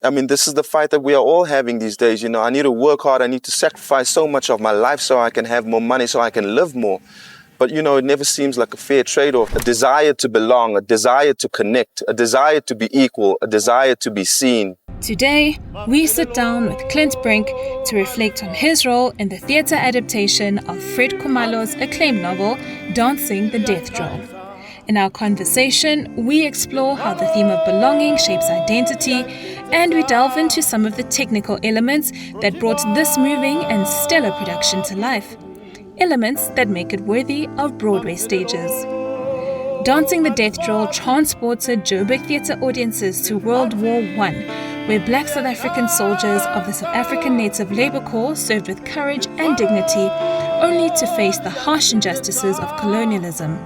I mean, this is the fight that we are all having these days. You know, I need to work hard. I need to sacrifice so much of my life so I can have more money, so I can live more. But, you know, it never seems like a fair trade-off. A desire to belong, a desire to connect, a desire to be equal, a desire to be seen. Today, we sit down with Clint Brink to reflect on his role in the theatre adaptation of Fred Khumalo's acclaimed novel, Dancing the Death Drill. In our conversation, we explore how the theme of belonging shapes identity, and we delve into some of the technical elements that brought this moving and stellar production to life. Elements that make it worthy of Broadway stages. Dancing the Death Drill transported Joburg theatre audiences to World War I, where black South African soldiers of the South African Native Labour Corps served with courage and dignity, only to face the harsh injustices of colonialism.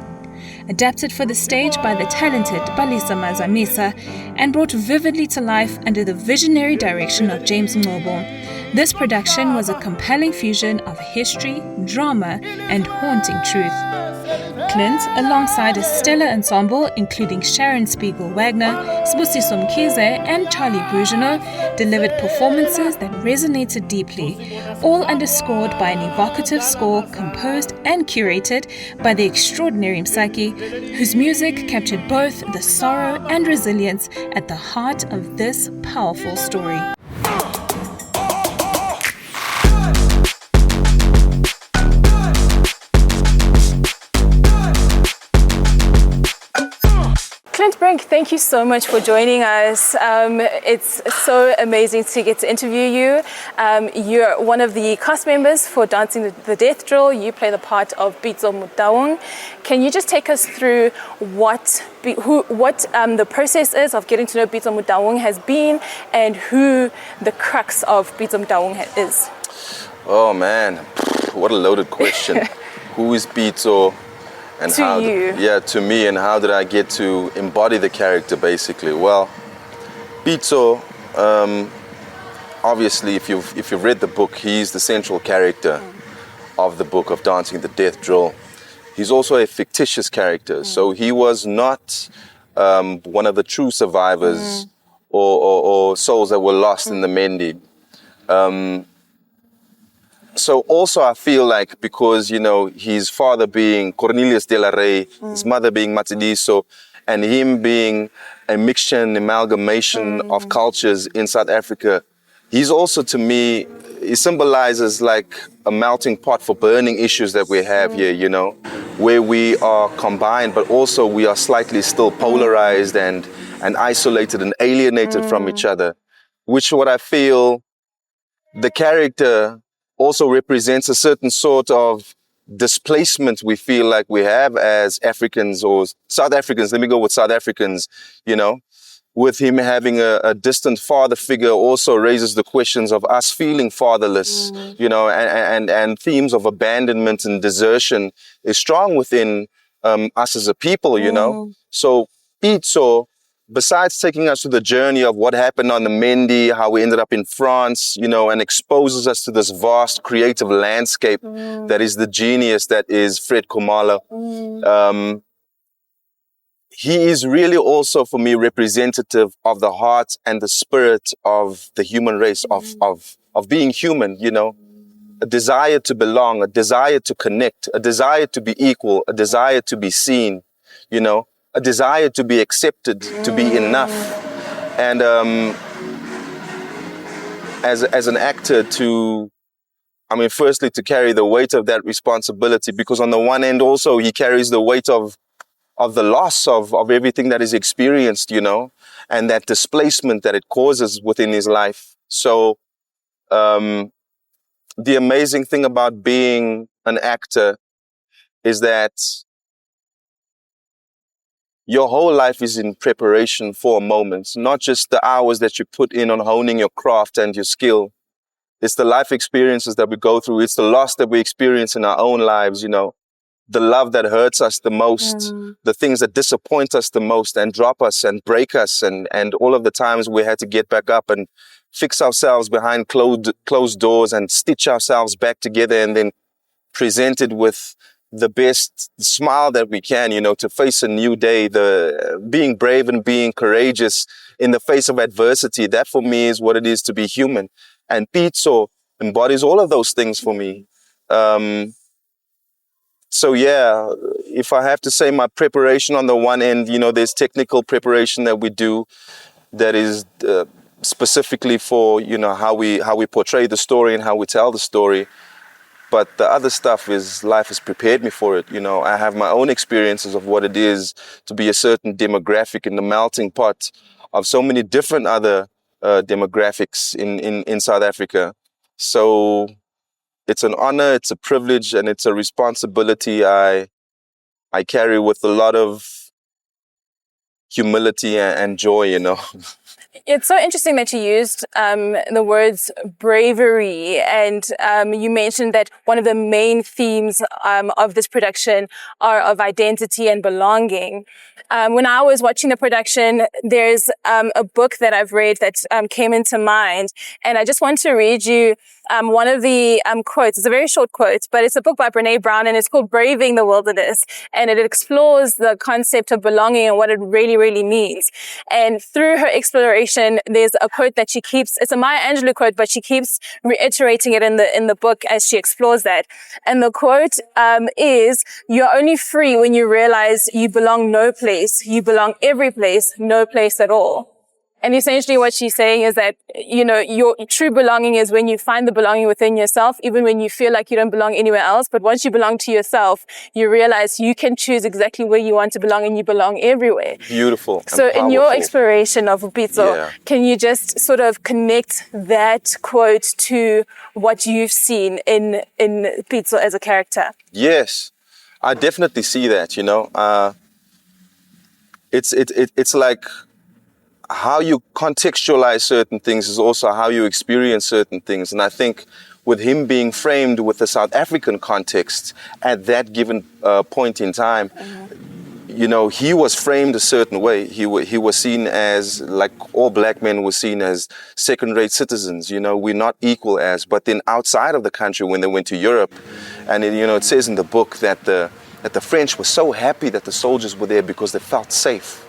Adapted for the stage by the talented Balisa Mazamisa and brought vividly to life under the visionary direction of James Ngobo, this production was a compelling fusion of history, drama, and haunting truth. Clint, alongside a stellar ensemble including Sharon Spiegel-Wagner, Sibusiso Mkhize, and Charlie Bourgeonneau, delivered performances that resonated deeply, all underscored by an evocative score composed and curated by the extraordinary Msaki, whose music captured both the sorrow and resilience at the heart of this powerful story. Clint Brink, thank you so much for joining us. It's so amazing to get to interview you. You're one of the cast members for Dancing the Death Drill. You play the part of Pitso Motaung. Can you just take us through what the process is of getting to know Pitso Motaung has been, and who the crux of Pitso Motaung is? Oh man, what a loaded question. Who is Pitso? And to you. To me, and how did I get to embody the character, basically? Well, Pitso, obviously, if you've read the book, he's the central character of the book of Dancing the Death Drill. He's also a fictitious character, so he was not one of the true survivors or souls that were lost in the Mendi. So also I feel like, because, you know, his father being Cornelius de la Rey, his mother being Matseliso, and him being a mixture and amalgamation of cultures in South Africa, he's also, to me, he symbolizes like a melting pot for burning issues that we have here, you know, where we are combined, but also we are slightly still polarized and isolated and alienated from each other, which what I feel the character also represents a certain sort of displacement we feel like we have as Africans or South Africans. Let me go with South Africans, you know, with him having a distant father figure also raises the questions of us feeling fatherless, you know, and themes of abandonment and desertion is strong within us as a people, you know. So Pitso, besides taking us to the journey of what happened on the Mendi, how we ended up in France, you know, and exposes us to this vast creative landscape that is the genius that is Fred Khumalo. He is really also, for me, representative of the heart and the spirit of the human race, of being human, you know. A desire to belong, a desire to connect, a desire to be equal, a desire to be seen, you know. A desire to be accepted, to be enough. And as an actor firstly to carry the weight of that responsibility, because on the one end also he carries the weight of the loss of everything that is experienced, you know, and that displacement that it causes within his life. So the amazing thing about being an actor is that your whole life is in preparation for a moment, not just the hours that you put in on honing your craft and your skill. It's the life experiences that we go through. It's the loss that we experience in our own lives, you know, the love that hurts us the most, the things that disappoint us the most and drop us and break us, and all of the times we had to get back up and fix ourselves behind closed doors and stitch ourselves back together, and then presented with the best smile that we can, to face a new day, the being brave and being courageous in the face of adversity. That for me is what it is to be human. And Pitso embodies all of those things for me. So yeah, if I have to say my preparation on the one end, there's technical preparation that we do that is specifically for, how we portray the story and how we tell the story. But the other stuff is life has prepared me for it. I have my own experiences of what it is to be a certain demographic in the melting pot of so many different other demographics in South Africa. So it's an honor, it's a privilege, and it's a responsibility I carry with a lot of humility and joy, It's so interesting that you used the words bravery, and you mentioned that one of the main themes of this production are of identity and belonging. When I was watching the production, there's a book that I've read that came into mind, and I just want to read you one of the quotes. It's a very short quote, but it's a book by Brene Brown, and it's called Braving the Wilderness, and it explores the concept of belonging and what it really, really means. And through her exploration, there's a quote that she keeps, it's a Maya Angelou quote, but she keeps reiterating it in the book as she explores that. And the quote is, "You're only free when you realize you belong no place. You belong every place, no place at all." And essentially what she's saying is that, your true belonging is when you find the belonging within yourself, even when you feel like you don't belong anywhere else. But once you belong to yourself, you realize you can choose exactly where you want to belong, and you belong everywhere. Beautiful. So in your exploration of Pitso, can you just sort of connect that quote to what you've seen in Pitso as a character? Yes, I definitely see that, it's like, how you contextualize certain things is also how you experience certain things. And I think with him being framed with the South African context at that given point in time, he was framed a certain way. He was seen as, like all black men were seen as second-rate citizens. We're not equal as. But then outside of the country, when they went to Europe, and it says in the book that the French were so happy that the soldiers were there because they felt safe.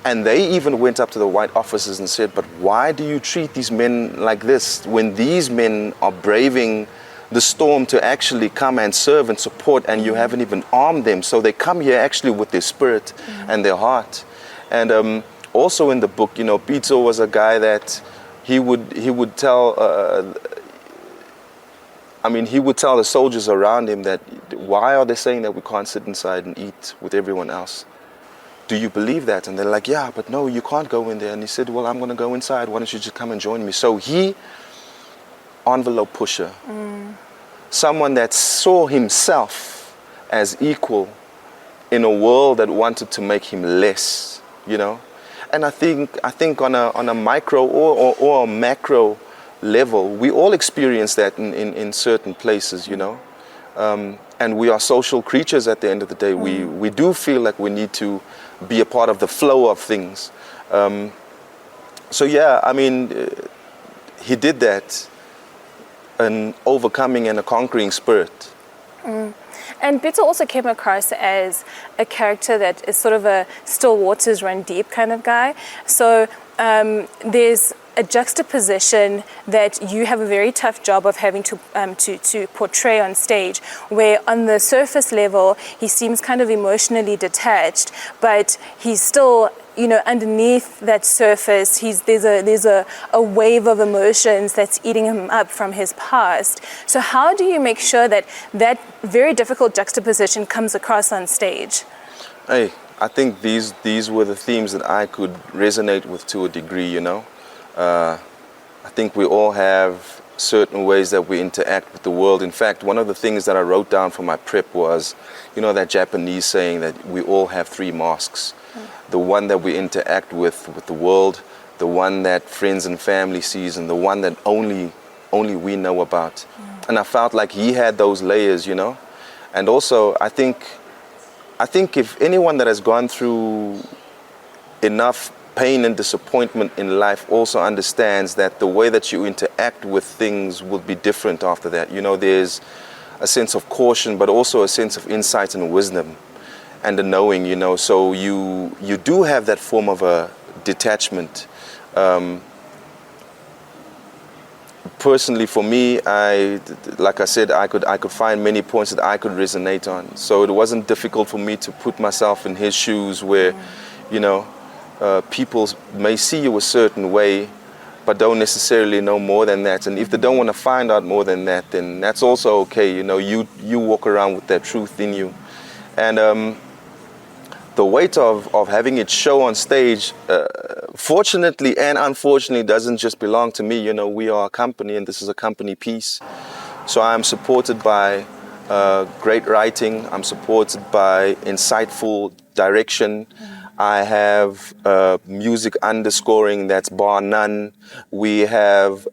And they even went up to the white officers and said, "But why do you treat these men like this when these men are braving the storm to actually come and serve and support, and you haven't even armed them?" So they come here actually with their spirit and their heart. And also in the book, Pitso was a guy that he would tell the soldiers around him that, why are they saying that we can't sit inside and eat with everyone else? Do you believe that? And they're like, "Yeah, but no, you can't go in there." And he said, "Well, I'm going to go inside. Why don't you just come and join me?" So he, envelope pusher, someone that saw himself as equal in a world that wanted to make him less, And I think on a micro or a macro level, we all experience that in certain places, and we are social creatures at the end of the day. We do feel like we need to be a part of the flow of things. So yeah, he did that, an overcoming and a conquering spirit. And Pitso also came across as a character that is sort of a still waters run deep kind of guy. So there's a juxtaposition that you have a very tough job of having to portray on stage, where on the surface level he seems kind of emotionally detached, but he's still, underneath that surface, there's a wave of emotions that's eating him up from his past. So how do you make sure that very difficult juxtaposition comes across on stage? Hey, I think these were the themes that I could resonate with to a degree, I think we all have certain ways that we interact with the world. In fact, one of the things that I wrote down for my prep was, that Japanese saying that we all have three masks. The one that we interact with the world, the one that friends and family sees, and the one that only we know about. And I felt like he had those layers, And also, I think if anyone that has gone through enough pain and disappointment in life also understands that the way that you interact with things will be different after that. a sense of caution, but also a sense of insight and wisdom and the knowing, you know. So you do have that form of a detachment. Personally, for me, like I said, I could find many points that I could resonate on. So it wasn't difficult for me to put myself in his shoes, where, you know, people may see you a certain way, but don't necessarily know more than that. And if they don't want to find out more than that, then that's also okay. You know, you walk around with that truth in you, and the weight of having it show on stage, fortunately and unfortunately, doesn't just belong to me. You know, we are a company, and this is a company piece. So I'm supported by great writing. I'm supported by insightful direction. I have music underscoring that's bar none. We have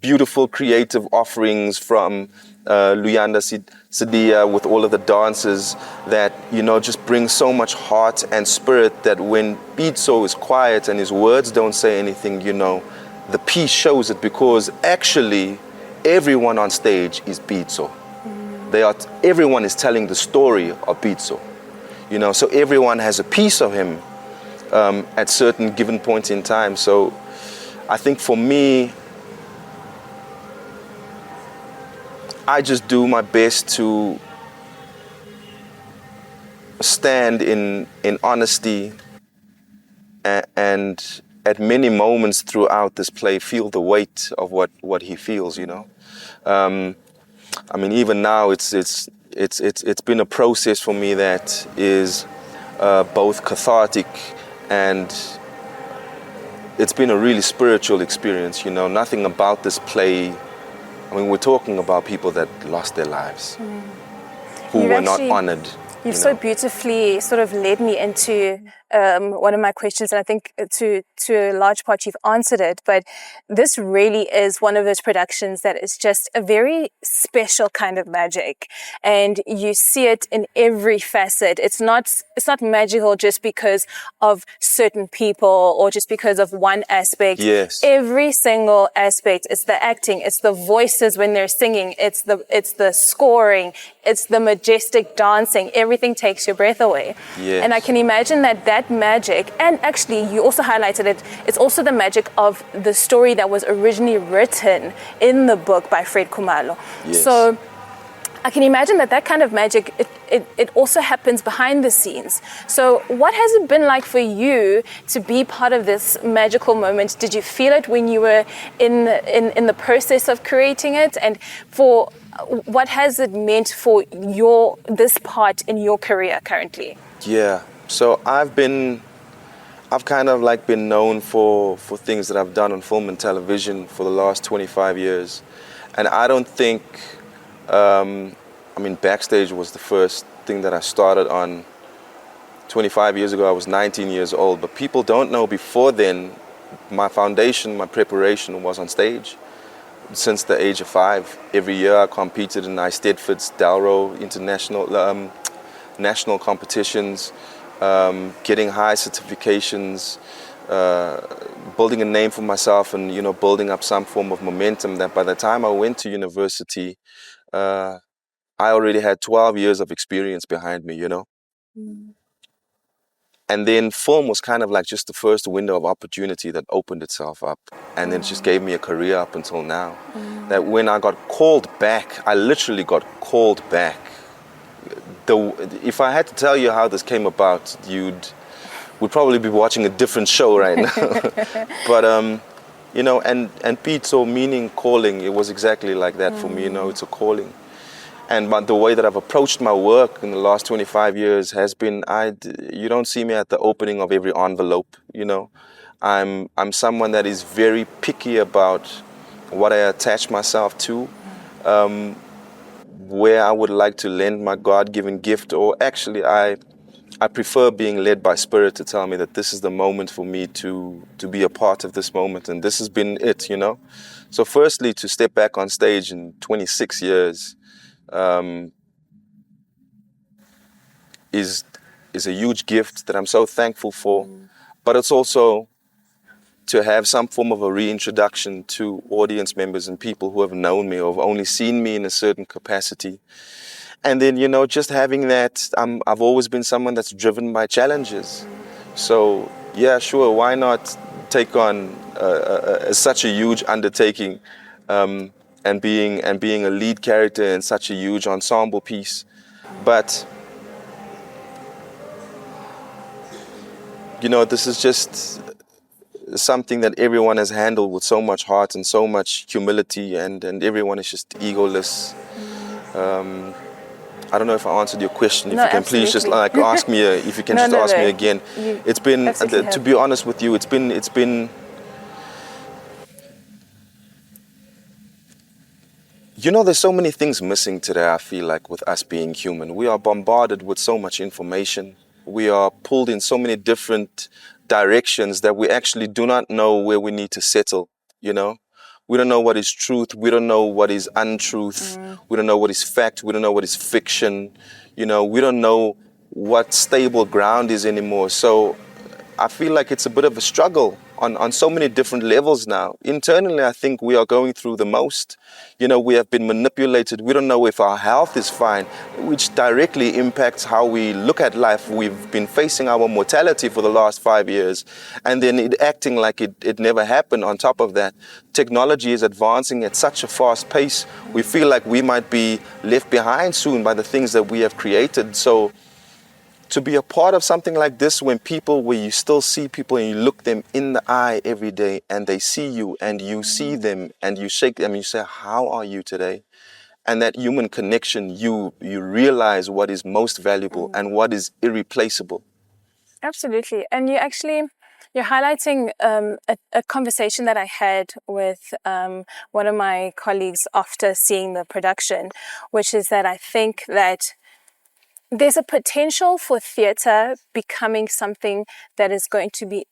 beautiful creative offerings from Luyanda Sidia with all of the dances that, you know, just bring so much heart and spirit that when Pitso is quiet and his words don't say anything, you know, the piece shows it, because actually everyone on stage is Pitso. Everyone is telling the story of Pitso. You know, so everyone has a piece of him at certain given points in time. So I think for me, I just do my best to stand in honesty and at many moments throughout this play feel the weight of what he feels, you know. I mean, even now it's been a process for me that is both cathartic, and it's been a really spiritual experience, you know. Nothing about this play, I mean, we're talking about people that lost their lives, who were not honored. You've so beautifully sort of led me into one of my questions, and I think to a large part you've answered it, but this really is one of those productions that is just a very special kind of magic, and you see it in every facet. It's not magical just because of certain people or just because of one aspect. Yes. Every single aspect. It's the acting, it's the voices when they're singing, it's the scoring, it's the majestic dancing. Everything takes your breath away. Yes. And I can imagine that magic, and actually you also highlighted it, it's also the magic of the story that was originally written in the book by Fred Khumalo. Yes. So I can imagine that kind of magic, it also happens behind the scenes. So what has it been like for you to be part of this magical moment? Did you feel it when you were in the process of creating it? And for what has it meant for this part in your career currently? Yeah. So I've kind of like been known for things that I've done on film and television for the last 25 years. And I don't think, I mean, Backstage was the first thing that I started on 25 years ago. I was 19 years old, but people don't know before then, my foundation, my preparation was on stage. Since the age of 5, every year I competed in Eisteddfod's, Dalro international, national competitions, getting high certifications, building a name for myself, and, you know, building up some form of momentum that by the time I went to university, I already had 12 years of experience behind me, you know. And then film was kind of like just the first window of opportunity that opened itself up, and then just gave me a career up until now. That when I got called back, I literally got called back. If I had to tell you how this came about, we'd probably be watching a different show right now. But you know, and Pitso meaning calling, it was exactly like that for me. You know, it's a calling. And the way that I've approached my work in the last 25 years has been, you don't see me at the opening of every envelope, you know. I'm someone that is very picky about what I attach myself to, where I would like to lend my God-given gift, or actually I prefer being led by Spirit to tell me that this is the moment for me to be a part of this moment, and this has been it, you know. So firstly, to step back on stage in 26 years, is a huge gift that I'm so thankful for. But it's also to have some form of a reintroduction to audience members and people who have known me or have only seen me in a certain capacity. And then, you know, just having that, I've always been someone that's driven by challenges. So, yeah, sure, why not take on such a huge undertaking and being a lead character in such a huge ensemble piece. But, you know, this is just something that everyone has handled with so much heart and so much humility, and everyone is just egoless. I don't know if I answered your question. If No, you can please just absolutely. like ask me, if you can No, just no, ask me no. again. You It's been, absolutely to have. be honest with you, it's been, you know, there's so many things missing today, I feel like, with us being human. We are bombarded with so much information. We are pulled in so many different directions that we actually do not know where we need to settle, you know? We don't know what is truth. We don't know what is untruth. We don't know what is fact. We don't know what is fiction. You know, we don't know what stable ground is anymore. So I feel like it's a bit of a struggle on so many different levels now. Internally, I think we are going through the most. You know, we have been manipulated. We don't know if our health is fine, which directly impacts how we look at life. We've been facing our mortality for the last 5 years, and then it acting like it never happened. On top of that, technology is advancing at such a fast pace. We feel like we might be left behind soon by the things that we have created. So to be a part of something like this, where you still see people and you look them in the eye every day and they see you and you see them and you shake them and you say, how are you today? And that human connection, you realize what is most valuable and what is irreplaceable. Absolutely. And you're highlighting a conversation that I had with one of my colleagues after seeing the production, which is that I think that there's a potential for theatre becoming something that is going to be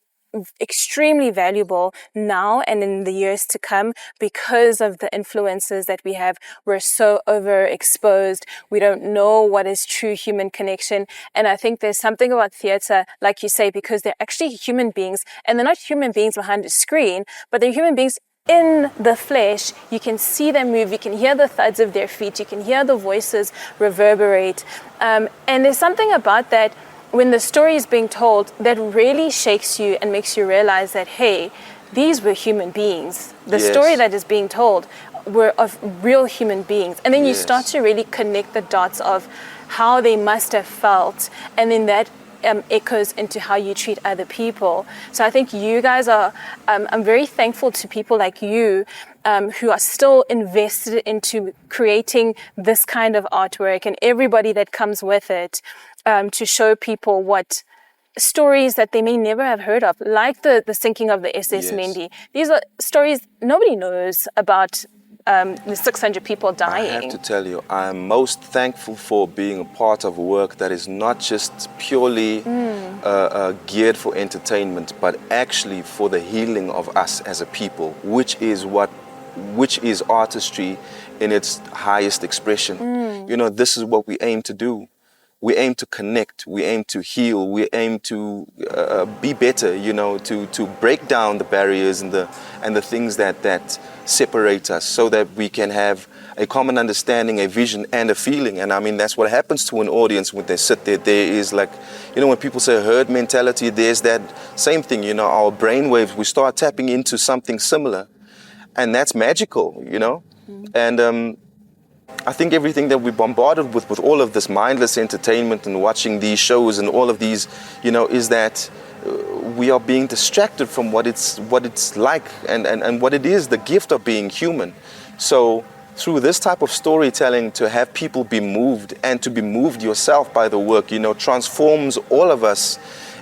extremely valuable now and in the years to come because of the influences that we have. We're so overexposed. We don't know what is true human connection. And I think there's something about theatre, like you say, because they're actually human beings, and they're not human beings behind a screen, but they're human beings in the flesh. You can see them move, you can hear the thuds of their feet, you can hear the voices reverberate. And there's something about that when the story is being told that really shakes you and makes you realize that, hey, these were human beings. The Yes. story that is being told were of real human beings. And then you Yes. start to really connect the dots of how they must have felt. And then that echoes into how you treat other people. So I think you guys are, I'm very thankful to people like you who are still invested into creating this kind of artwork and everybody that comes with it to show people what stories that they may never have heard of, like the sinking of the SS Yes. Mendi. These are stories nobody knows about. The 600 people I dying. have to tell you, I am most thankful for being a part of work that is not just purely geared for entertainment, but actually for the healing of us as a people, which is artistry in its highest expression. You know, this is what we aim to do. We aim to connect, we aim to heal, we aim to be better, you know, to break down the barriers and the things that separate us, so that we can have a common understanding, a vision and a feeling. And I mean, that's what happens to an audience when they sit there. There is, like, you know, when people say herd mentality, there's that same thing, you know, our brainwaves, we start tapping into something similar, and that's magical, you know. And I think everything that we're bombarded with all of this mindless entertainment and watching these shows and all of these, you know, is that we are being distracted from what it's like and what it is, the gift of being human. So through this type of storytelling, to have people be moved and to be moved yourself by the work, you know, transforms all of us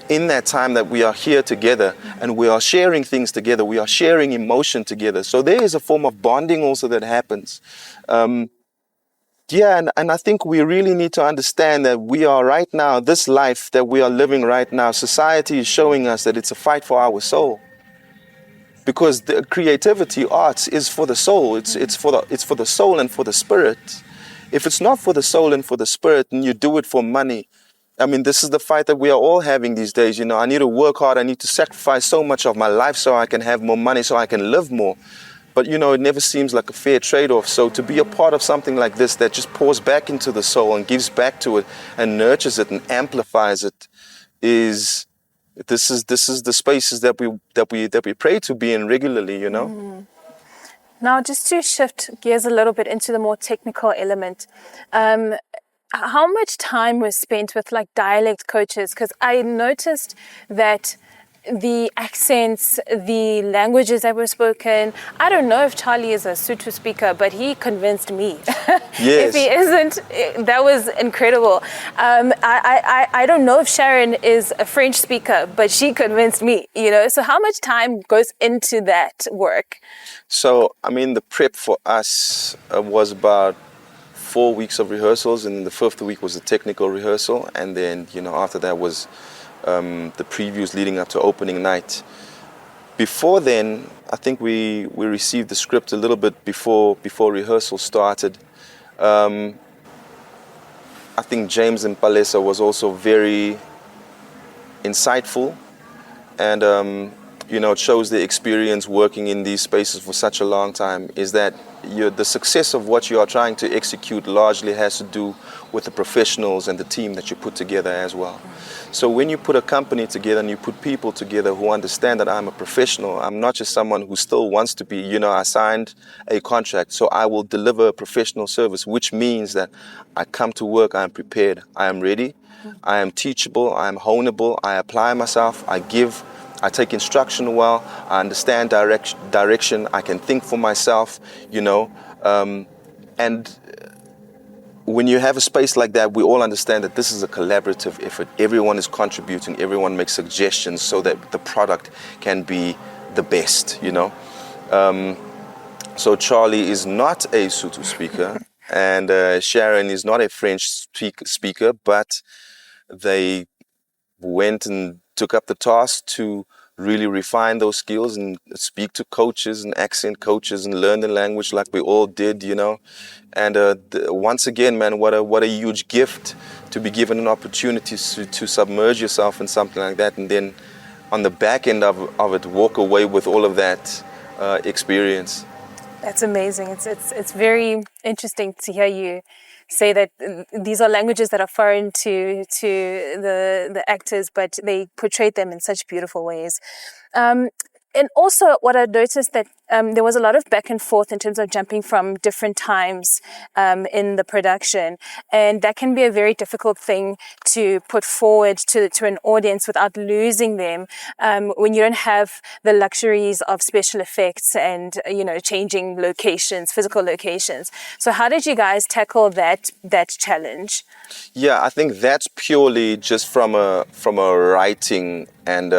in that time that we are here together and we are sharing things together, we are sharing emotion together. So there is a form of bonding also that happens. Yeah, and I think we really need to understand that we are right now, this life that we are living right now, society is showing us that it's a fight for our soul. Because the creativity, arts, is for the soul. It's for the soul and for the spirit. If it's not for the soul and for the spirit, and you do it for money, I mean, this is the fight that we are all having these days. You know, I need to work hard. I need to sacrifice so much of my life so I can have more money, so I can live more. But, you know, it never seems like a fair trade-off. So to be a part of something like this that just pours back into the soul and gives back to it and nurtures it and amplifies it this is the spaces that we pray to be in regularly, you know. Now, just to shift gears a little bit into the more technical element, how much time was spent with like dialect coaches? Because I noticed that the accents, the languages that were spoken, I don't know if Charlie is a Sotho speaker, but he convinced me. Yes. If he isn't, that was incredible. I don't know if Sharon is a French speaker, but she convinced me, you know. So how much time goes into that work? So, I mean, the prep for us was about 4 weeks of rehearsals, and the fifth week was the technical rehearsal, and then, you know, after that was the previews leading up to opening night. Before then, I think we received the script a little bit before rehearsal started. I think James and Palesa was also very insightful, and you know, it shows the experience working in these spaces for such a long time, is that the success of what you are trying to execute largely has to do with the professionals and the team that you put together as well. So when you put a company together and you put people together who understand that I'm a professional, I'm not just someone who still wants to be, you know, I signed a contract, so I will deliver a professional service, which means that I come to work, I'm prepared, I am ready, I am teachable, I am honeable, I apply myself, I take instruction well, I understand direction, I can think for myself, you know, and when you have a space like that, we all understand that this is a collaborative effort. Everyone is contributing, everyone makes suggestions so that the product can be the best, you know. So Charlie is not a Sotho speaker, and Sharon is not a French speaker, but they went and took up the task to really refine those skills and speak to coaches and accent coaches and learn the language like we all did, you know. And once again, man, what a huge gift to be given an opportunity to submerge yourself in something like that, and then on the back end of it, walk away with all of that experience. That's amazing. It's very interesting to hear you say that these are languages that are foreign to the actors, but they portrayed them in such beautiful ways. And also what I noticed that there was a lot of back and forth in terms of jumping from different times in the production. And that can be a very difficult thing to put forward to an audience without losing them when you don't have the luxuries of special effects and, you know, changing locations, physical locations. So how did you guys tackle that challenge? Yeah, I think that's purely just from a writing and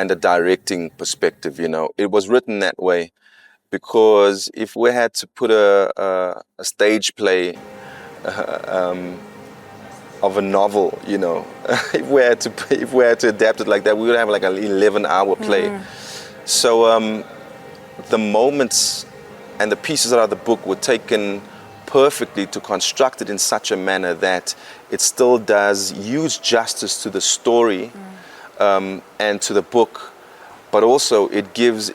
a directing perspective, you know. It was written that way because if we had to put a stage play of a novel, you know, if we had to adapt it like that, we would have like an 11-hour play. So the moments and the pieces out of the book were taken perfectly to construct it in such a manner that it still does huge justice to the story. And to the book, but also it gives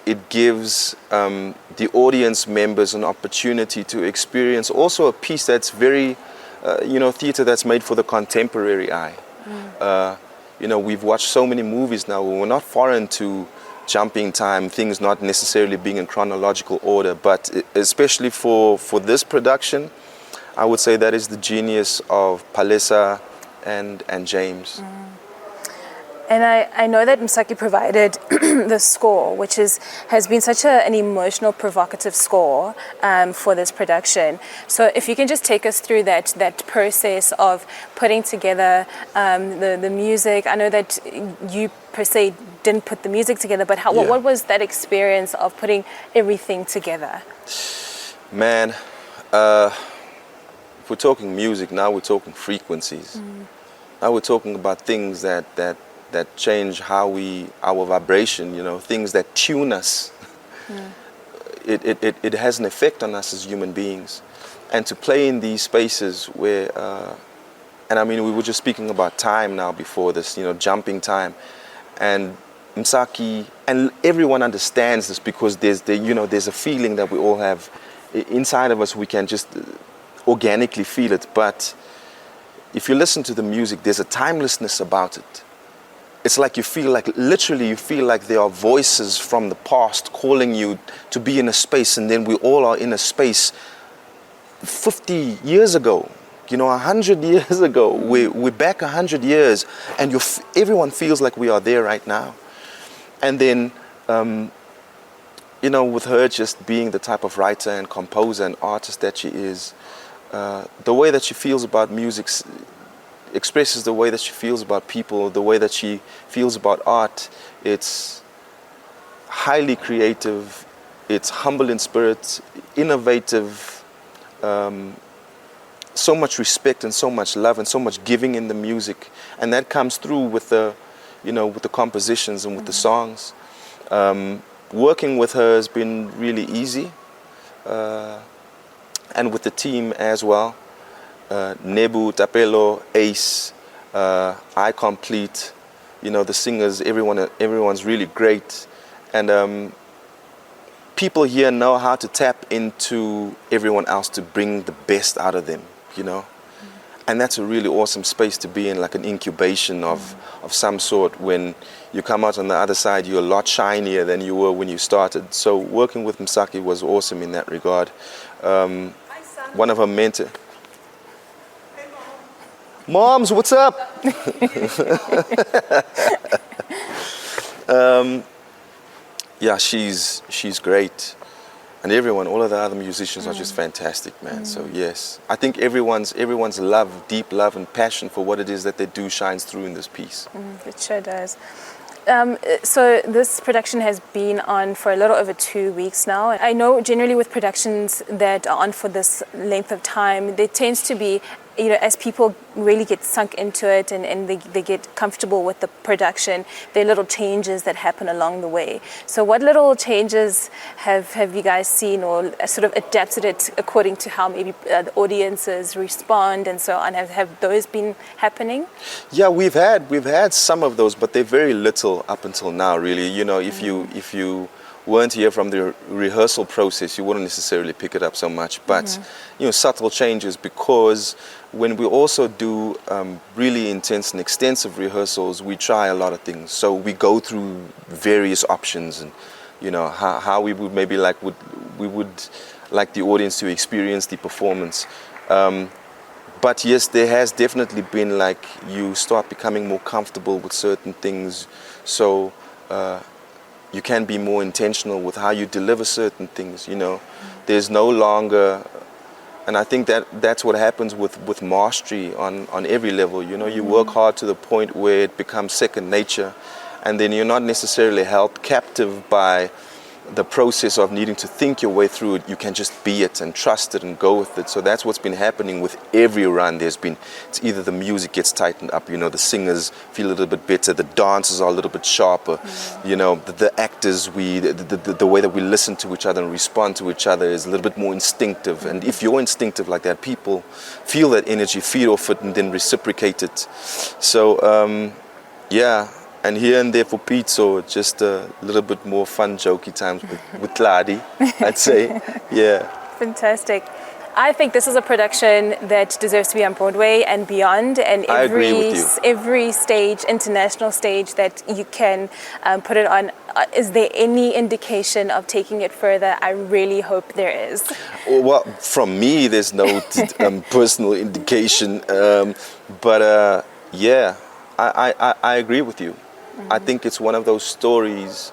the audience members an opportunity to experience also a piece that's very, you know, theater that's made for the contemporary eye. You know, we've watched so many movies now. We're not foreign to jumping time, things not necessarily being in chronological order, but especially for this production, I would say that is the genius of Palesa and James. And I know that Msaki provided the score, which has been such an emotional, provocative score for this production. So if you can just take us through that process of putting together the music. I know that you per se didn't put the music together, but what was that experience of putting everything together? Man, if we're talking music, now we're talking frequencies. Now we're talking about things that change our vibration, you know, things that tune us. It has an effect on us as human beings. And to play in these spaces where And I mean, we were just speaking about time now before this, you know, jumping time. And Msaki, and everyone understands this because there's a feeling that we all have inside of us. We can just organically feel it. But if you listen to the music, there's a timelessness about it. It's like literally you feel like there are voices from the past calling you to be in a space, and then we all are in a space 50 years ago, 100 years ago. We're back 100 years, and everyone feels like we are there right now. And then, with her just being the type of writer and composer and artist that she is, the way that she feels about music expresses the way that she feels about people, the way that she feels about art. It's highly creative, it's humble in spirit, innovative, so much respect and so much love and so much giving in the music. And that comes through with the compositions and with the songs. Working with her has been really easy, and with the team as well. Nebu, Tapelo, Ace, I Complete, the singers, everyone's really great. And people here know how to tap into everyone else to bring the best out of them, And that's a really awesome space to be in, like an incubation of some sort. When you come out on the other side, you're a lot shinier than you were when you started. So working with Msaki was awesome in that regard. One of her mentors. Moms, what's up? Yeah, she's great. And all of the other musicians are just fantastic, man. So yes, I think everyone's love, deep love and passion for what it is that they do shines through in this piece. It sure does. So this production has been on for a little over 2 weeks now. I know generally with productions that are on for this length of time, there tends to be, as people really get sunk into it and they get comfortable with the production, there are little changes that happen along the way. So what little changes have you guys seen, or sort of adapted it according to how maybe the audiences respond and so on? Have those been happening? Yeah, we've had some of those, but they're very little up until now, really. If you weren't here from the rehearsal process, you wouldn't necessarily pick it up so much. But subtle changes, because when we also do really intense and extensive rehearsals, we try a lot of things. So we go through various options, and how we would maybe we would like the audience to experience the performance. But yes, there has definitely been, you start becoming more comfortable with certain things. So you can be more intentional with how you deliver certain things. There's no longer, and I think that's what happens with mastery on every level. You work hard to the point where it becomes second nature, and then you're not necessarily held captive by the process of needing to think your way through it. You can just be it and trust it and go with it. So that's what's been happening with every run. It's either the music gets tightened up, the singers feel a little bit better, the dancers are a little bit sharper, the actors, the way that we listen to each other and respond to each other is a little bit more instinctive. And if you're instinctive like that, people feel that energy, feed off it, and then reciprocate it. So yeah. And here and there for Pizzo, just a little bit more fun, jokey times with Cladi, I'd say. Yeah. Fantastic. I think this is a production that deserves to be on Broadway and beyond, and I agree with you. Every stage, international stage that you can put it on. Is there any indication of taking it further? I really hope there is. Well, from me, there's no personal indication, but yeah, I agree with you. I think it's one of those stories.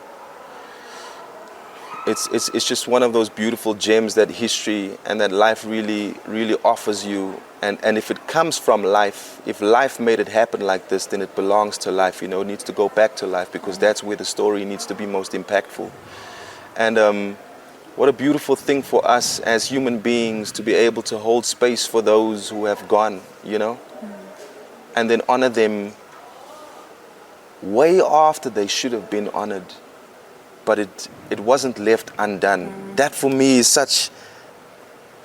It's just one of those beautiful gems that history and that life really, really offers you. And if it comes from life, if life made it happen like this, then it belongs to life. It needs to go back to life, because that's where the story needs to be most impactful. And what a beautiful thing for us as human beings to be able to hold space for those who have gone, and then honor them way after they should have been honored, but it wasn't left undone. That for me is such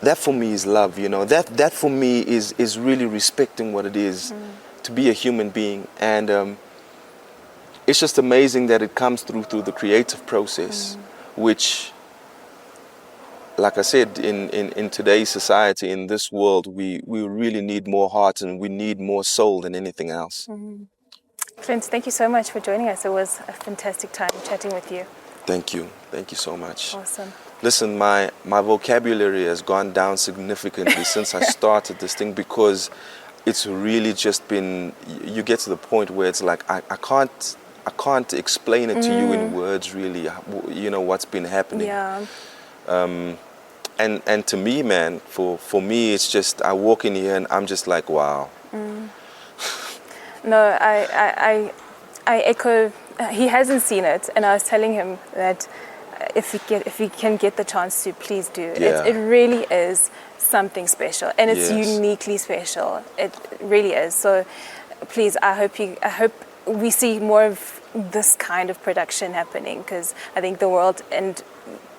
that for me is love, you know. That for me is really respecting what it is to be a human being. And it's just amazing that it comes through the creative process, which, like I said, in today's society, in this world, we really need more heart and we need more soul than anything else. Clint, thank you so much for joining us. It was a fantastic time chatting with you. Thank you so much. Awesome. Listen, my vocabulary has gone down significantly since I started this thing, because it's really just been, you get to the point where it's like I can't explain it to you in words, really, you know, what's been happening. Yeah. And to me, man, for me, it's just, I walk in here and I'm just like, wow. No, I echo. He hasn't seen it, and I was telling him that if we can get the chance to, please do. Yeah. It really is something special, and it's Yes. uniquely special. It really is. So, please, I hope we see more of this kind of production happening, because I think the world and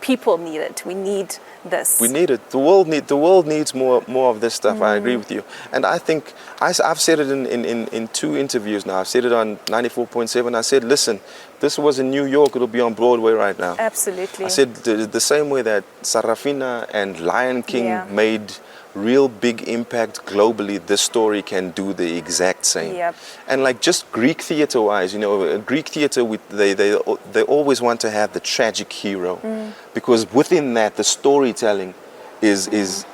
people need it. We need this. We need it. The world needs more of this stuff. I agree with you. And I think I've said it in 2 interviews now. I've said it on 94.7. I said, listen, this was in New York. It'll be on Broadway right now. Absolutely. I said the same way that Sarafina and Lion King Yeah. made real big impact globally, this story can do the exact same. Yep. And like, just Greek theater wise, you know, Greek theater, they always want to have the tragic hero, because within that the storytelling is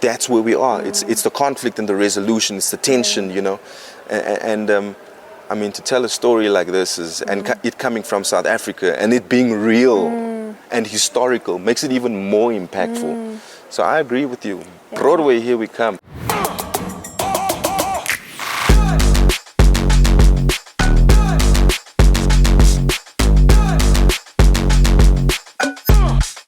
that's where we are. It's the conflict and the resolution, it's the tension, you know. And I mean, to tell a story like this is, and it coming from South Africa and it being real and historical, makes it even more impactful. So I agree with you. Broadway, here we come.